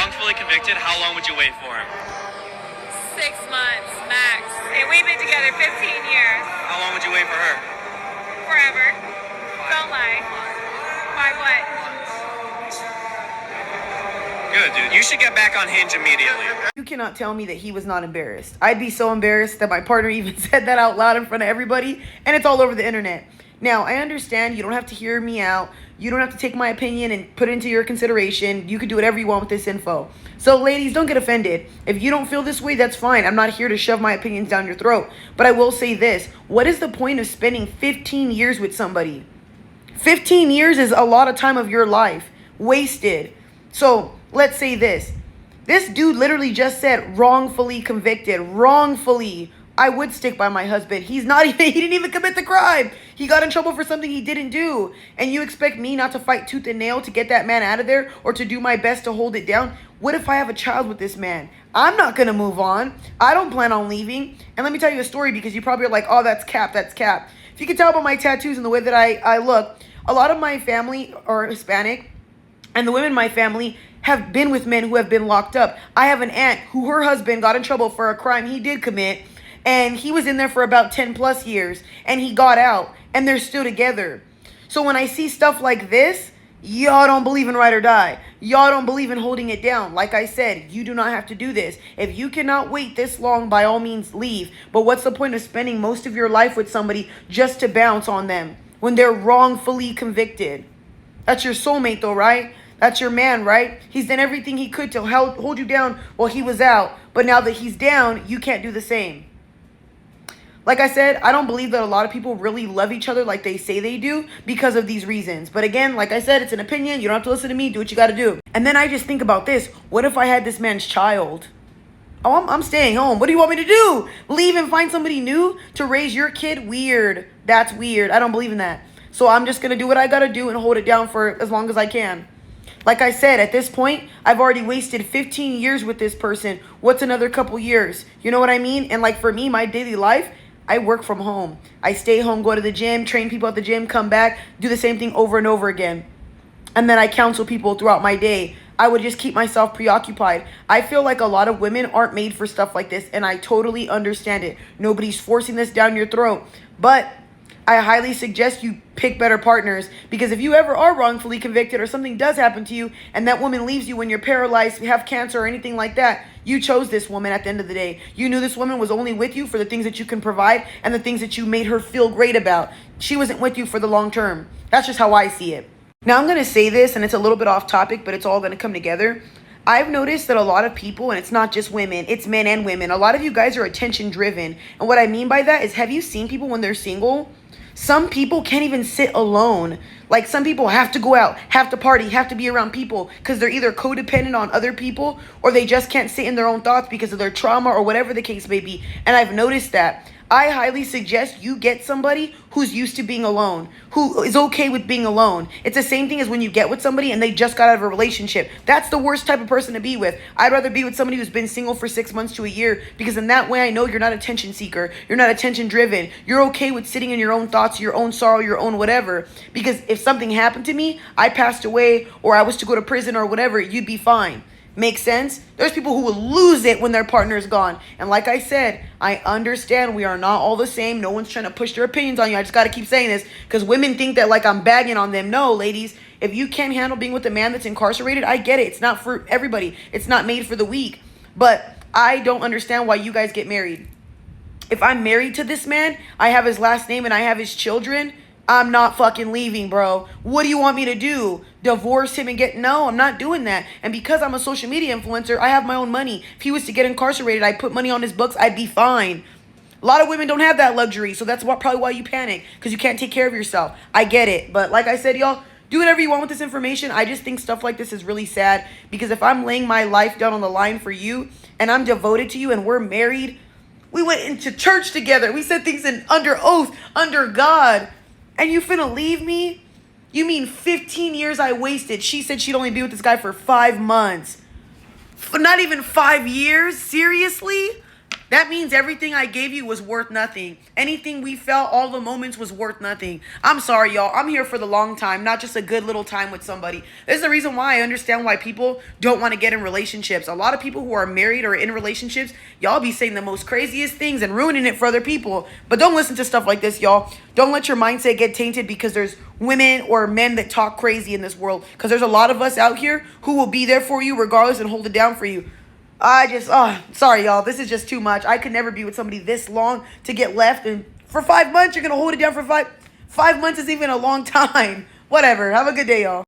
wrongfully convicted, how long would you wait for him? 6 months max. And we've been together 15 years. How long would you wait for her? Forever. Don't lie. Why what? Good, dude. You should get back on Hinge immediately. You cannot tell me that he was not embarrassed. I'd be so embarrassed that my partner even said that out loud in front of everybody, and it's all over the internet. Now, I understand you don't have to hear me out. You don't have to take my opinion and put it into your consideration. You can do whatever you want with this info. So, ladies, don't get offended. If you don't feel this way, that's fine. I'm not here to shove my opinions down your throat. But I will say this. What is the point of spending 15 years with somebody? 15 years is a lot of time of your life wasted. So, let's say this. This dude literally just said wrongfully convicted. Wrongfully. I would stick by my husband. He didn't even commit the crime. He got in trouble for something he didn't do. And you expect me not to fight tooth and nail to get that man out of there or to do my best to hold it down? What if I have a child with this man? I'm not going to move on. I don't plan on leaving. And let me tell you a story, because you probably are like, oh, that's cap, that's cap. If you can tell by my tattoos and the way that I look, a lot of my family are Hispanic, and the women in my family have been with men who have been locked up. I have an aunt who her husband got in trouble for a crime he did commit, and he was in there for about 10 plus years, and he got out, and they're still together. So when I see stuff like this, y'all don't believe in ride or die. Y'all don't believe in holding it down. Like I said, you do not have to do this. If you cannot wait this long, by all means leave. But what's the point of spending most of your life with somebody just to bounce on them when they're wrongfully convicted? That's your soulmate though, right? That's your man, right? He's done everything he could to hold you down while he was out. But now that he's down, you can't do the same. Like I said, I don't believe that a lot of people really love each other like they say they do because of these reasons. But again, like I said, it's an opinion. You don't have to listen to me. Do what you got to do. And then I just think about this. What if I had this man's child? Oh, I'm staying home. What do you want me to do? Leave and find somebody new to raise your kid? Weird. That's weird. I don't believe in that. So I'm just going to do what I got to do and hold it down for as long as I can. Like I said, at this point, I've already wasted 15 years with this person. What's another couple years? You know what I mean? And like for me, my daily life, I work from home. I stay home, go to the gym, train people at the gym, come back, do the same thing over and over again. And then I counsel people throughout my day. I would just keep myself preoccupied. I feel like a lot of women aren't made for stuff like this, and I totally understand it. Nobody's forcing this down your throat. But I highly suggest you pick better partners, because if you ever are wrongfully convicted or something does happen to you and that woman leaves you when you're paralyzed, you have cancer or anything like that, you chose this woman at the end of the day. You knew this woman was only with you for the things that you can provide and the things that you made her feel great about. She wasn't with you for the long term. That's just how I see it. Now I'm going to say this, and it's a little bit off topic, but it's all going to come together. I've noticed that a lot of people, and it's not just women, it's men and women, a lot of you guys are attention driven. And what I mean by that is, have you seen people when they're single? Some people can't even sit alone. Like some people have to go out, have to party, have to be around people because they're either codependent on other people or they just can't sit in their own thoughts because of their trauma or whatever the case may be. And I've noticed that. I highly suggest you get somebody who's used to being alone, who is okay with being alone. It's the same thing as when you get with somebody and they just got out of a relationship. That's the worst type of person to be with. I'd rather be with somebody who's been single for 6 months to a year, because in that way I know you're not attention seeker. You're not attention driven. You're okay with sitting in your own thoughts, your own sorrow, your own whatever. Because if something happened to me, I passed away, or I was to go to prison or whatever, you'd be fine. Makes sense? There's people who will lose it when their partner is gone. And like I said, I understand we are not all the same. No one's trying to push their opinions on you. I just got to keep saying this because women think that like I'm bagging on them. No, ladies, if you can't handle being with a man that's incarcerated, I get it. It's not for everybody. It's not made for the weak. But I don't understand why you guys get married. If I'm married to this man, I have his last name and I have his children, I'm not fucking leaving, bro. What do you want me to do? Divorce him and get... No, I'm not doing that. And because I'm a social media influencer, I have my own money. If he was to get incarcerated, I put money on his books, I'd be fine. A lot of women don't have that luxury, so that's probably why you panic, because you can't take care of yourself. I get it. But like I said, y'all, do whatever you want with this information. I just think stuff like this is really sad, because if I'm laying my life down on the line for you, and I'm devoted to you, and we're married, we went into church together, we said things under oath, under God, and you finna leave me? You mean 15 years I wasted? She said she'd only be with this guy for 5 months. Not even 5 years? Seriously? That means everything I gave you was worth nothing. Anything we felt, all the moments was worth nothing. I'm sorry, y'all. I'm here for the long time, not just a good little time with somebody. This is the reason why I understand why people don't want to get in relationships. A lot of people who are married or in relationships, y'all be saying the most craziest things and ruining it for other people. But don't listen to stuff like this, y'all. Don't let your mindset get tainted because there's women or men that talk crazy in this world. Because there's a lot of us out here who will be there for you regardless and hold it down for you. Sorry, y'all. This is just too much. I could never be with somebody this long to get left. And for 5 months, you're going to hold it down for 5 months is even a long time. Whatever. Have a good day, y'all.